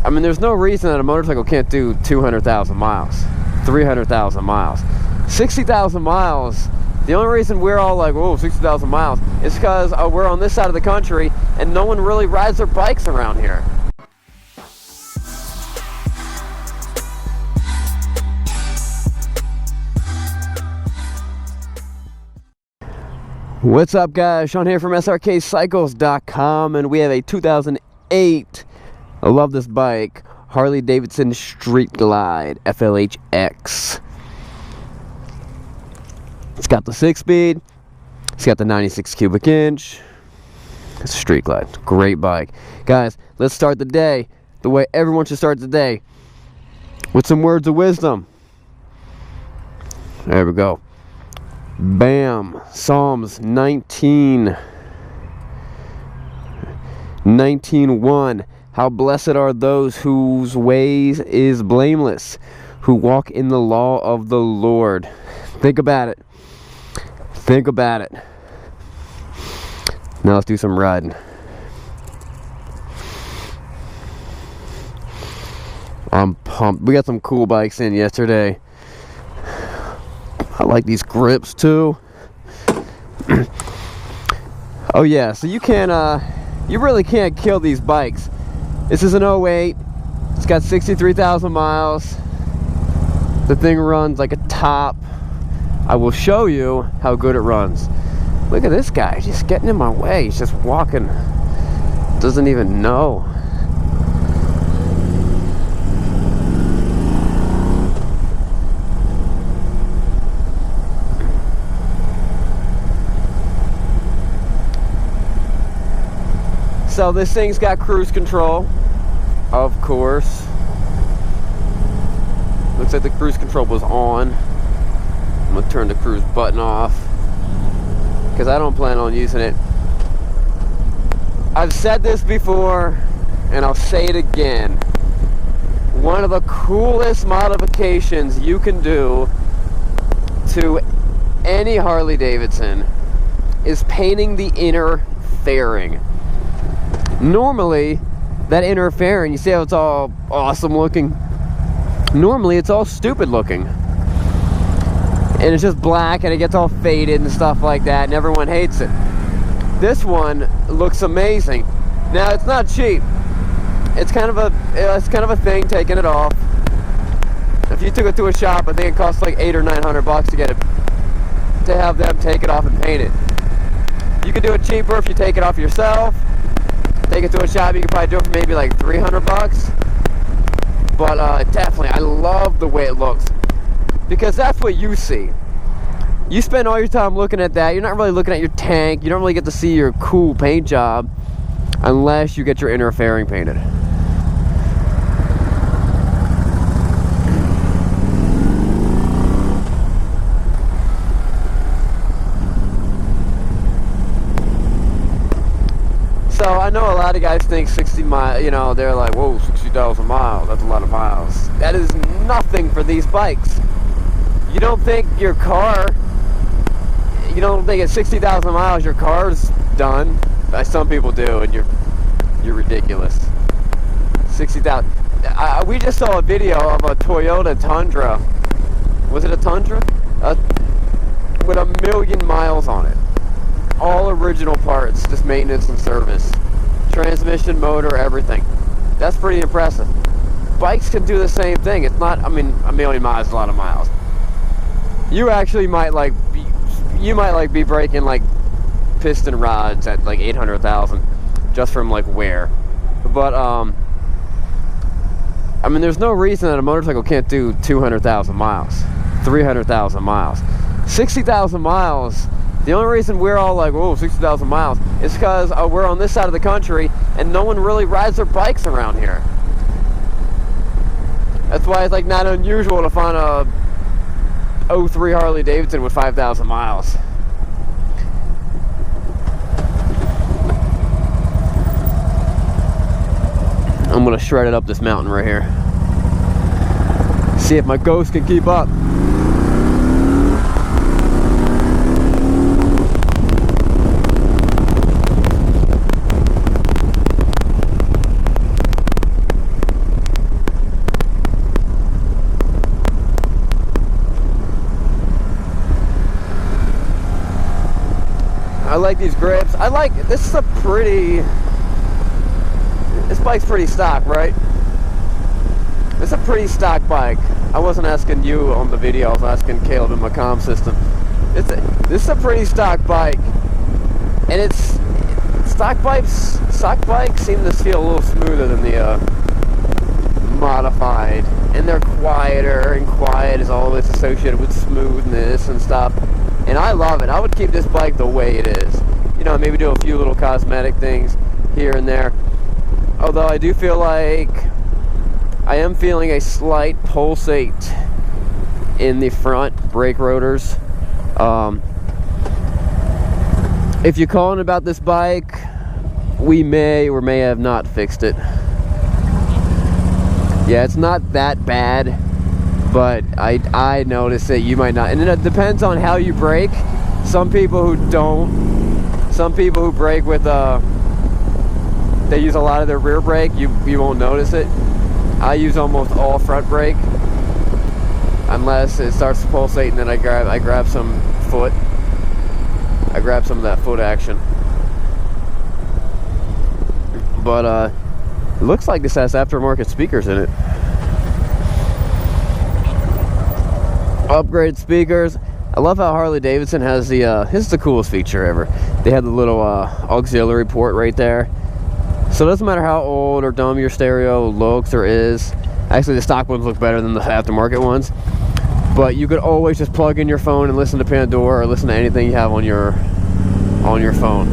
I mean, there's no reason that a motorcycle can't do 200,000 miles, 300,000 miles, 60,000 miles. The only reason we're all like, whoa, 60,000 miles is because we're on this side of the country and no one really rides their bikes around here. What's up, guys? Sean here from Srkcycles.com, and we have a 2008, I love this bike, Harley Davidson Street Glide FLHX. It's got the 6-speed, it's got the 96 cubic inch. It's a Street Glide, great bike. Guys, let's start the day the way everyone should start the day, with some words of wisdom. There we go. Bam! Psalms 19:1. How blessed are those whose ways is blameless, who walk in the law of the Lord. Think about it. Think about it. Now let's do some riding. I'm pumped. We got some cool bikes in yesterday. I like these grips too. Oh yeah, so you really can't kill these bikes. This is an 08. It's got 63,000 miles. The thing runs like a top. I will show you how good it runs. Look at this guy, just getting in my way. He's just walking. Doesn't even know. So this thing's got cruise control, of course. Looks like the cruise control was on. I'm gonna turn the cruise button off because I don't plan on using it. I've said this before and I'll say it again. One of the coolest modifications you can do to any Harley Davidson is painting the inner fairing. Normally, that inner fairing, you see how it's all awesome looking? Normally, it's all stupid looking. And it's just black and it gets all faded and stuff like that, and everyone hates it. This one looks amazing. Now, it's not cheap. It's kind of a thing, taking it off. If you took it to a shop, I think it costs like $800 or $900 to get it, to have them take it off and paint it. You could do it cheaper if you take it off yourself. Take it to a shop, you can probably do it for maybe like $300. But definitely, I love the way it looks, because that's what you see. You spend all your time looking at that. You're not really looking at your tank. You don't really get to see your cool paint job unless you get your inner fairing painted. So I know a lot of guys think 60 miles, you know, they're like, whoa, 60,000 miles, that's a lot of miles. That is nothing for these bikes. You don't think your car, you don't think at 60,000 miles your car's done? Some people do, and you're ridiculous. 60,000. We just saw a video of a Toyota Tundra. Was it a Tundra? With 1 million miles on it. All original parts, just maintenance and service. Transmission, motor, everything. That's pretty impressive. Bikes can do the same thing. It's not, I mean, 1 million miles is a lot of miles. You actually might be breaking like piston rods at like 800,000 just from like wear. But I mean, there's no reason that a motorcycle can't do 200,000 miles, 300,000 miles, 60,000 miles. The only reason we're all like, whoa, 60,000 miles is because we're on this side of the country and no one really rides their bikes around here. That's why it's like not unusual to find a 03 Harley Davidson with 5,000 miles. I'm gonna shred it up this mountain right here. See if my Ghost can keep up. like these grips. This is this bike's pretty stock, right? It's a pretty stock bike. I wasn't asking you on the video, I was asking Caleb in my comm system. This is a pretty stock bike. And it's stock bikes seem to feel a little smoother than the modified, and they're quieter, and quiet is always associated with smoothness and stuff, and I love it. I would keep this bike the way it is, you know, maybe do a few little cosmetic things here and there, although I do feel like I am feeling a slight pulsate in the front brake rotors. If you're calling about this bike, we may or may have not fixed it. Yeah, it's not that bad, but I noticed that you might not. And it depends on how you brake. Some people who brake with they use a lot of their rear brake, you won't notice it. I use almost all front brake, unless it starts to pulsate, and then I grab some foot. I grab some of that foot action. But it looks like this has aftermarket speakers in it. Upgraded speakers. I love how Harley Davidson has the this is the coolest feature ever. They have the little auxiliary port right there. So it doesn't matter how old or dumb your stereo looks or is. Actually, the stock ones look better than the aftermarket ones. But you could always just plug in your phone and listen to Pandora or listen to anything you have on your phone.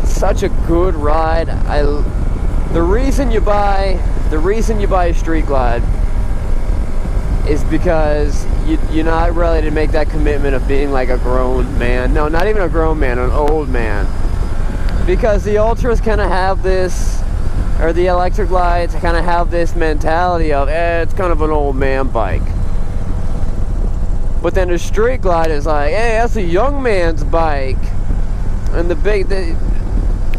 Such a good ride. The reason you buy a Street Glide is because you're not ready to make that commitment of being like a grown man. No, not even a grown man, an old man. Because the Ultras kind of have this, or the electric glides kind of have this mentality of, it's kind of an old man bike. But then the Street Glide is like, hey, that's a young man's bike. And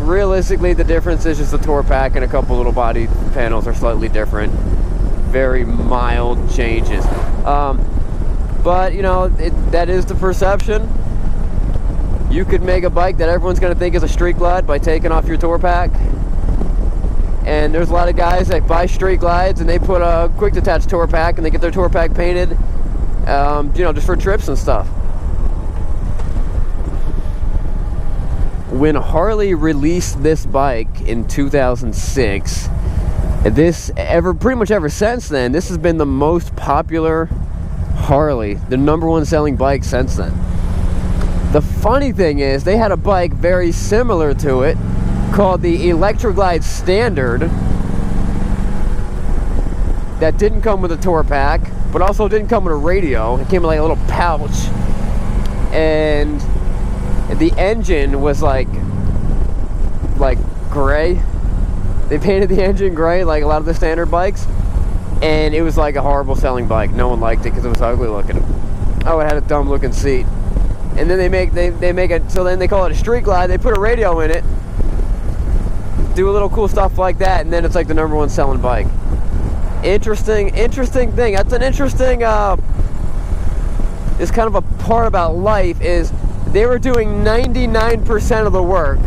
realistically, the difference is just the tour pack and a couple little body panels are slightly different. Very mild changes. But, you know, that is the perception. You could make a bike that everyone's going to think is a Street Glide by taking off your tour pack. And there's a lot of guys that buy Street Glides and they put a quick detach tour pack and they get their tour pack painted, you know, just for trips and stuff. When Harley released this bike in 2006, pretty much ever since then, this has been the most popular Harley, the #1 selling bike since then. The funny thing is, they had a bike very similar to it called the Electroglide Standard that didn't come with a tour pack, but also didn't come with a radio. It came with like a little pouch, and the engine was like gray. They painted the engine gray like a lot of the standard bikes, and it was like a horrible selling bike. No one liked it because it was ugly looking. Oh, it had a dumb looking seat. And then they make it, so then they call it a Street Glide. They put a radio in it, do a little cool stuff like that, and then it's like the #1 selling bike. Interesting thing. That's an interesting, it's kind of a part about life is they were doing 99% of the work.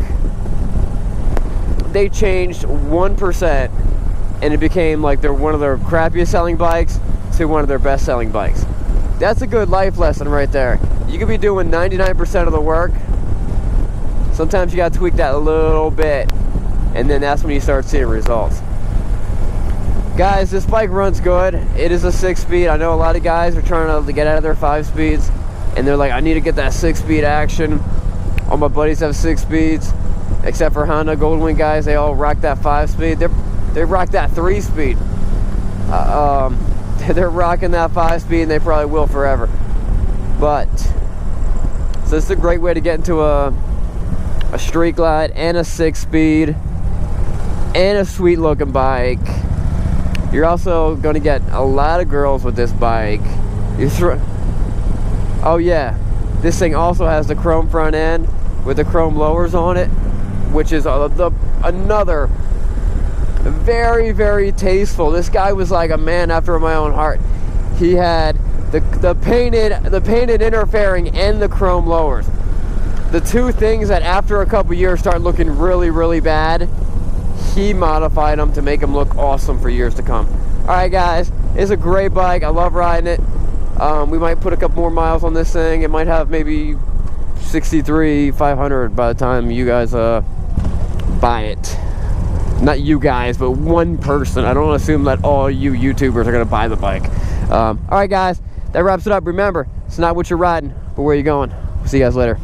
They changed 1%, and it became like one of their crappiest selling bikes to one of their best selling bikes. That's a good life lesson right there. You could be doing 99% of the work. Sometimes you gotta tweak that a little bit, and then that's when you start seeing results. Guys, this bike runs good. It is a 6-speed. I know a lot of guys are trying to get out of their 5 speeds, and they're like, I need to get that 6-speed action. All my buddies have 6 speeds, except for Honda Goldwing guys. They all rock that 5-speed. They rock that 3-speed. They're rocking that 5-speed, and they probably will forever. But so this is a great way to get into a Street Glide and a 6-speed and a sweet looking bike. You're also going to get a lot of girls with this bike. Oh yeah, this thing also has the chrome front end with the chrome lowers on it, which is another very, very tasteful. This guy was like a man after my own heart. he had the painted inner fairing and the chrome lowers. The two things that after a couple years start looking really, really bad, he modified them to make them look awesome for years to come. Alright guys, it's a great bike. I love riding it. We might put a couple more miles on this thing. It might have maybe 63,500 by the time you guys buy it. Not you guys, but one person. I don't assume that all you YouTubers are going to buy the bike. Alright guys, that wraps it up. Remember, it's not what you're riding, but where you're going. See you guys later.